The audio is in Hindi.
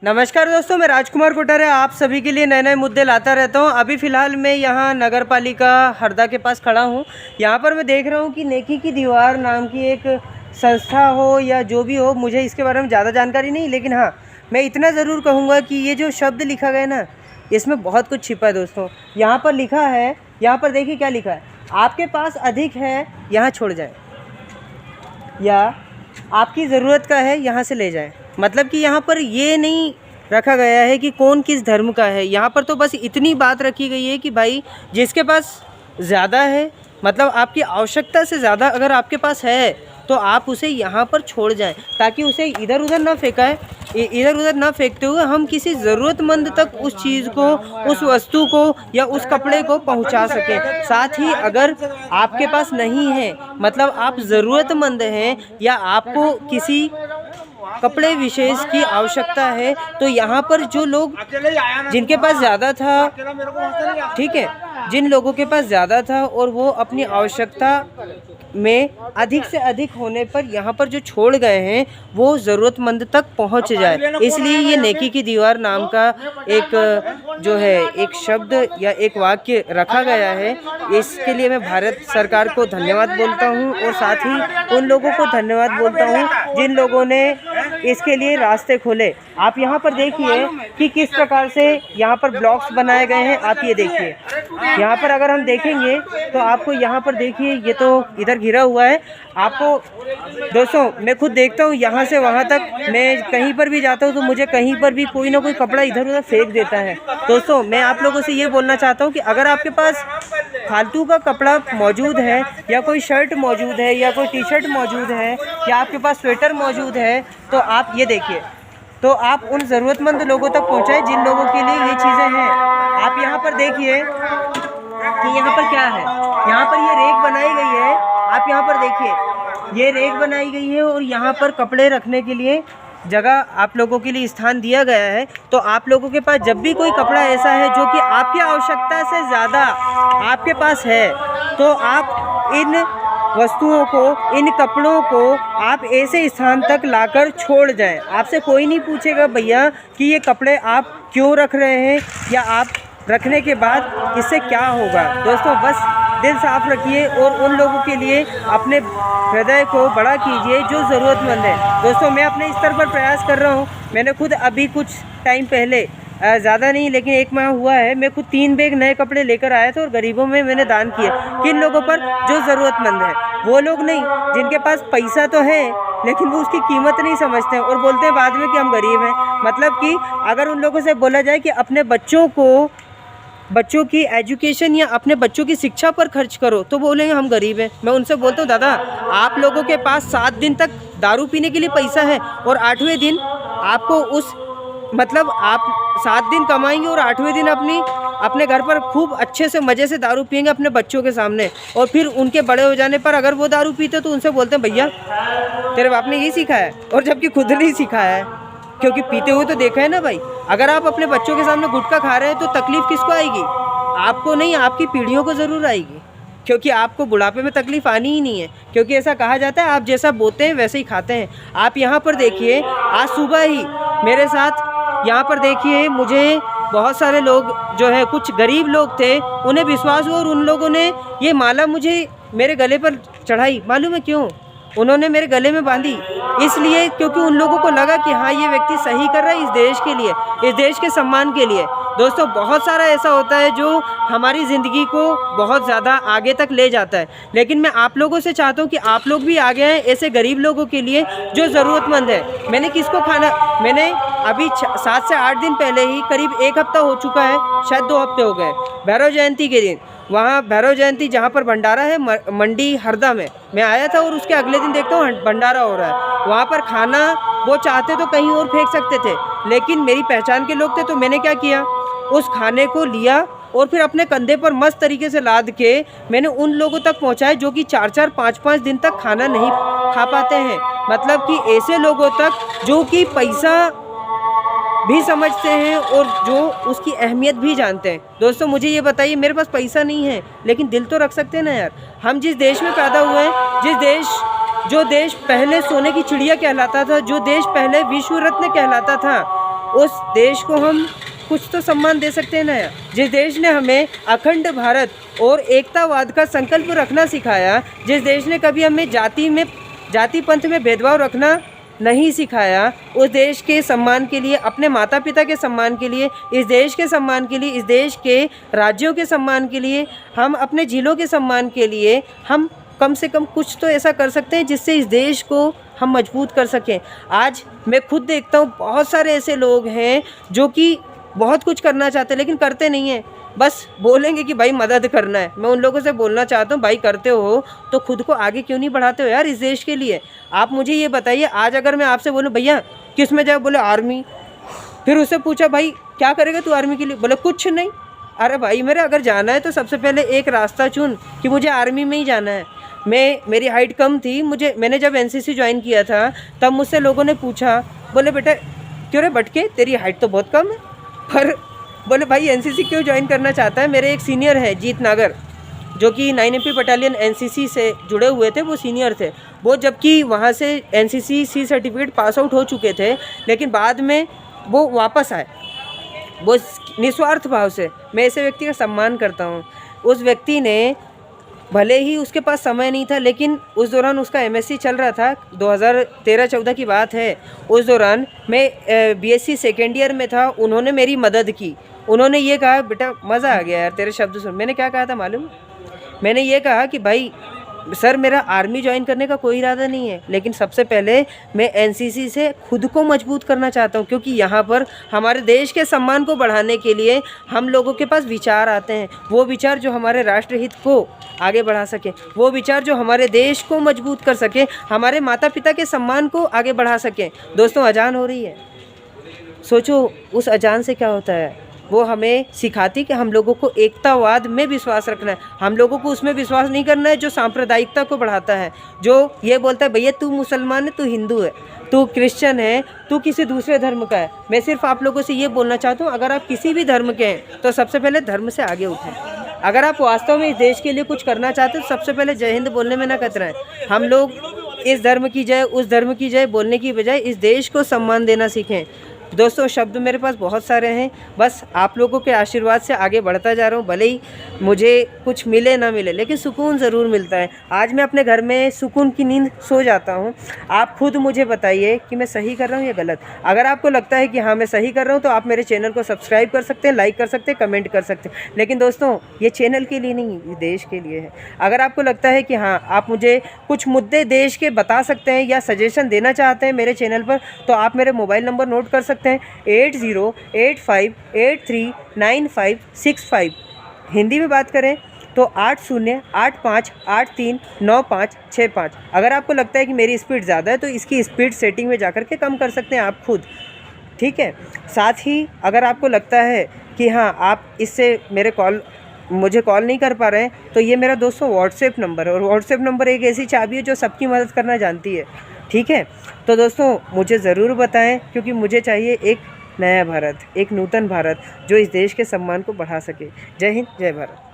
नमस्कार दोस्तों, मैं राजकुमार कोठारे आप सभी के लिए नए नए मुद्दे लाता रहता हूं। अभी फ़िलहाल मैं यहां नगर पालिका हरदा के पास खड़ा हूं। यहां पर मैं देख रहा हूं कि नेकी की दीवार नाम की एक संस्था हो या जो भी हो, मुझे इसके बारे में ज़्यादा जानकारी नहीं, लेकिन हाँ, मैं इतना ज़रूर कहूँगा कि ये जो शब्द लिखा गया ना, इसमें बहुत कुछ छिपा है दोस्तों। यहाँ पर लिखा है, यहाँ पर देखिए क्या लिखा है, आपके पास अधिक है यहाँ छोड़ जाएँ, या आपकी ज़रूरत का है यहाँ से ले जाएं। मतलब कि यहाँ पर ये नहीं रखा गया है कि कौन किस धर्म का है। यहाँ पर तो बस इतनी बात रखी गई है कि भाई जिसके पास ज़्यादा है, मतलब आपकी आवश्यकता से ज़्यादा अगर आपके पास है तो आप उसे यहाँ पर छोड़ जाएं, ताकि उसे इधर उधर ना फेंकाएं। इधर उधर ना फेंकते हुए हम किसी ज़रूरतमंद तक उस चीज़ को, उस वस्तु को या उस कपड़े को पहुँचा सकें। साथ ही अगर आपके पास नहीं है, मतलब आप ज़रूरतमंद हैं या आपको किसी कपड़े विशेष की आवश्यकता है, तो यहाँ पर जो लोग जिनके पास ज़्यादा था, ठीक है, जिन लोगों के पास ज़्यादा था और वो अपनी आवश्यकता में अधिक से अधिक होने पर यहाँ पर जो छोड़ गए हैं वो ज़रूरतमंद तक पहुँच जाए। इसलिए ये नेकी की दीवार नाम का एक जो है एक शब्द या एक वाक्य रखा गया है। इसके लिए मैं भारत सरकार को धन्यवाद बोलता हूँ और साथ ही उन लोगों को धन्यवाद बोलता हूँ जिन लोगों ने इसके लिए रास्ते खोले। आप यहाँ पर देखिए कि किस प्रकार से यहाँ पर ब्लॉक्स बनाए गए हैं। आप ये देखिए, यहाँ पर अगर हम देखेंगे तो आपको यहाँ पर देखिए, ये तो इधर घिरा हुआ है। आपको दोस्तों, मैं खुद देखता हूँ यहाँ से वहाँ तक, मैं कहीं पर भी जाता हूँ तो मुझे कहीं पर भी कोई ना कोई कपड़ा इधर उधर फेंक देता है। दोस्तों, मैं आप लोगों से ये बोलना चाहता हूँ कि अगर आपके पास फालतू का कपड़ा मौजूद है, या कोई शर्ट मौजूद है, या कोई टी शर्ट मौजूद है, या आपके पास स्वेटर मौजूद है, तो आप ये देखिए, तो आप उन ज़रूरतमंद लोगों तक पहुँचाएं जिन लोगों के लिए ये चीज़ें हैं। आप यहाँ पर देखिए कि यहाँ पर क्या है, यहाँ पर ये रेक बनाई गई है। आप यहाँ पर देखिए, ये रेक बनाई गई है और यहाँ पर कपड़े रखने के लिए जगह आप लोगों के लिए स्थान दिया गया है। तो आप लोगों के पास जब भी कोई कपड़ा ऐसा है जो कि आपकी आवश्यकता से ज़्यादा आपके पास है, तो आप इन वस्तुओं को, इन कपड़ों को आप ऐसे स्थान तक लाकर छोड़ जाएं। आपसे कोई नहीं पूछेगा भैया कि ये कपड़े आप क्यों रख रहे हैं, या आप रखने के बाद इससे क्या होगा। दोस्तों, बस दिल साफ रखिए और उन लोगों के लिए अपने हृदय को बड़ा कीजिए जो ज़रूरतमंद है। दोस्तों, मैं अपने स्तर पर प्रयास कर रहा हूँ। मैंने खुद अभी कुछ टाइम पहले, ज़्यादा नहीं लेकिन 1 माह हुआ है, मैं खुद 3 बैग नए कपड़े लेकर आया था और गरीबों में मैंने दान किए। किन लोगों पर? जो ज़रूरतमंद है। वो लोग नहीं जिनके पास पैसा तो है लेकिन वो उसकी कीमत नहीं समझते हैं और बोलते हैं बाद में कि हम गरीब हैं। मतलब कि अगर उन लोगों से बोला जाए कि अपने बच्चों की एजुकेशन या अपने बच्चों की शिक्षा पर खर्च करो, तो बोलेंगे हम गरीब हैं। मैं उनसे बोलता हूँ, दादा, आप लोगों के पास 7 दिन तक दारू पीने के लिए पैसा है और 8वें दिन आपको उस, मतलब आप 7 दिन कमाएंगे और 8वें दिन अपने घर पर खूब अच्छे से मज़े से दारू पिएंगे अपने बच्चों के सामने, और फिर उनके बड़े हो जाने पर अगर वो दारू पीते तो उनसे बोलते हैं भैया तेरे बाप ने यही सीखा है, और जबकि खुद नहीं सीखा है, क्योंकि पीते हुए तो देखा है ना भाई। अगर आप अपने बच्चों के सामने गुटखा खा रहे हैं तो तकलीफ़ किसको आएगी? आपको नहीं, आपकी पीढ़ियों को ज़रूर आएगी, क्योंकि आपको बुढ़ापे में तकलीफ़ आनी ही नहीं है। क्योंकि ऐसा कहा जाता है, आप जैसा बोते हैं वैसे ही खाते हैं। आप यहाँ पर देखिए, आज सुबह ही मेरे साथ यहाँ पर देखिए, मुझे बहुत सारे लोग जो है, कुछ गरीब लोग थे, उन्हें विश्वास हुआ और उन लोगों ने ये माला मुझे मेरे गले पर चढ़ाई। मालूम है क्यों उन्होंने मेरे गले में बांधी? इसलिए क्योंकि उन लोगों को लगा कि हाँ, ये व्यक्ति सही कर रहा है इस देश के लिए, इस देश के सम्मान के लिए। दोस्तों, बहुत सारा ऐसा होता है जो हमारी ज़िंदगी को बहुत ज़्यादा आगे तक ले जाता है, लेकिन मैं आप लोगों से चाहता हूँ कि आप लोग भी आगे आएँ ऐसे गरीब लोगों के लिए जो ज़रूरतमंद है। मैंने किसको खाना, मैंने अभी 7 से 8 दिन पहले ही, करीब 1 हफ़्ता हो चुका है, शायद 2 हफ्ते हो गए, भैरव जयंती के दिन, वहाँ भैरव जयंती जहाँ पर भंडारा है मंडी हरदा में, मैं आया था और उसके अगले दिन देखता हूँ भंडारा हो रहा है। वहाँ पर खाना वो चाहते तो कहीं और फेंक सकते थे, लेकिन मेरी पहचान के लोग थे, तो मैंने क्या किया, उस खाने को लिया और फिर अपने कंधे पर मस्त तरीके से लाद के मैंने उन लोगों तक पहुँचाया जो कि 4-4, 5-5 दिन तक खाना नहीं खा पाते हैं। मतलब कि ऐसे लोगों तक जो कि पैसा भी समझते हैं और जो उसकी अहमियत भी जानते हैं। दोस्तों, मुझे ये बताइए, मेरे पास पैसा नहीं है लेकिन दिल तो रख सकते हैं ना यार। हम जिस देश में पैदा हुए हैं, जो देश पहले सोने की चिड़िया कहलाता था, जो देश पहले विश्व रत्न कहलाता था, उस देश को हम कुछ तो सम्मान दे सकते हैं ना यार। जिस देश ने हमें अखंड भारत और एकतावाद का संकल्प रखना सिखाया, जिस देश ने कभी हमें जाति पंथ में भेदभाव रखना नहीं सिखाया, उस देश के सम्मान के लिए, अपने माता पिता के सम्मान के लिए, इस देश के सम्मान के लिए, इस देश के राज्यों के सम्मान के लिए, हम अपने जिलों के सम्मान के लिए हम कम से कम कुछ तो ऐसा कर सकते हैं जिससे इस देश को हम मजबूत कर सकें। आज मैं खुद देखता हूँ बहुत सारे ऐसे लोग हैं जो कि बहुत कुछ करना चाहते हैं लेकिन करते नहीं हैं, बस बोलेंगे कि भाई मदद करना है। मैं उन लोगों से बोलना चाहता हूँ, भाई करते हो तो खुद को आगे क्यों नहीं बढ़ाते हो यार इस देश के लिए। आप मुझे ये बताइए, आज अगर मैं आपसे बोलूँ भैया किस में जाओ, बोले आर्मी, फिर उससे पूछा भाई क्या करेगा तू आर्मी के लिए, बोले कुछ नहीं। अरे भाई मेरे अगर जाना है तो सबसे पहले एक रास्ता चुन कि मुझे आर्मी में ही जाना है। मेरी हाइट कम थी, मैंने जब एनसीसी ज्वाइन किया था तब मुझसे लोगों ने पूछा, बोले बेटा क्यों रे बटके, तेरी हाइट तो बहुत कम है, पर बोले भाई एनसीसी क्यों ज्वाइन करना चाहता है। मेरे एक सीनियर है जीत नागर, जो कि 9MP बटालियन एनसीसी से जुड़े हुए थे, वो सीनियर थे। वो जबकि वहाँ से NCC C certificate pass out हो चुके थे, लेकिन बाद में वो वापस आए, वो निस्वार्थ भाव से। मैं ऐसे व्यक्ति का सम्मान करता हूँ। उस व्यक्ति ने, भले ही उसके पास समय नहीं था, लेकिन उस दौरान उसका एमएससी चल रहा था, 2013-14 की बात है। उस दौरान मैं बीएससी सेकेंड ईयर में था, उन्होंने मेरी मदद की। उन्होंने ये कहा, बेटा मज़ा आ गया यार तेरे शब्द सुन। मैंने क्या कहा था मालूम? मैंने ये कहा कि भाई सर मेरा आर्मी ज्वाइन करने का कोई इरादा नहीं है, लेकिन सबसे पहले मैं एनसीसी से खुद को मजबूत करना चाहता हूँ, क्योंकि यहाँ पर हमारे देश के सम्मान को बढ़ाने के लिए हम लोगों के पास विचार आते हैं, वो विचार जो हमारे राष्ट्रहित को आगे बढ़ा सके, वो विचार जो हमारे देश को मजबूत कर सके, हमारे माता पिता के सम्मान को आगे बढ़ा सके। दोस्तों अजान हो रही है, सोचो उस अजान से क्या होता है। वो हमें सिखाती कि हम लोगों को एकतावाद में विश्वास रखना है, हम लोगों को उसमें विश्वास नहीं करना है जो सांप्रदायिकता को बढ़ाता है, जो ये बोलता है भैया तू मुसलमान है, तू हिंदू है, तू क्रिश्चियन है, तू किसी दूसरे धर्म का है। मैं सिर्फ आप लोगों से ये बोलना चाहता हूँ, अगर आप किसी भी धर्म के हैं तो सबसे पहले धर्म से आगे उठें। अगर आप वास्तव में इस देश के लिए कुछ करना चाहते हो तो सबसे पहले जय हिंद बोलने में ना कतराएं। हम लोग इस धर्म की जय, उस धर्म की जय बोलने की बजाय इस देश को सम्मान देना सीखें। दोस्तों शब्द मेरे पास बहुत सारे हैं, बस आप लोगों के आशीर्वाद से आगे बढ़ता जा रहा हूँ। भले ही मुझे कुछ मिले ना मिले, लेकिन सुकून ज़रूर मिलता है। आज मैं अपने घर में सुकून की नींद सो जाता हूँ। आप खुद मुझे बताइए कि मैं सही कर रहा हूँ या गलत। अगर आपको लगता है कि हाँ मैं सही कर रहा हूँ तो आप मेरे चैनल को सब्सक्राइब कर सकते हैं, लाइक कर सकते हैं, कमेंट कर सकते हैं। लेकिन दोस्तों ये चैनल के लिए नहीं, ये देश के लिए है। अगर आपको लगता है कि हाँ आप मुझे कुछ मुद्दे देश के बता सकते हैं या सजेशन देना चाहते हैं मेरे चैनल पर, तो आप मेरे मोबाइल नंबर नोट कर सकते हैं, 8085839565। हिंदी में बात करें तो 8085839565। अगर आपको लगता है कि मेरी स्पीड ज़्यादा है तो इसकी स्पीड सेटिंग में जाकर के कम कर सकते हैं आप खुद, ठीक है। साथ ही अगर आपको लगता है कि हाँ आप इससे मुझे कॉल नहीं कर पा रहे हैं, तो ये मेरा दोस्तों व्हाट्सएप नंबर है, और व्हाट्सएप नंबर एक ऐसी चाबी है जो सबकी मदद करना जानती है, ठीक है। तो दोस्तों मुझे ज़रूर बताएं, क्योंकि मुझे चाहिए एक नया भारत, एक नूतन भारत जो इस देश के सम्मान को बढ़ा सके। जय हिंद, जय भारत।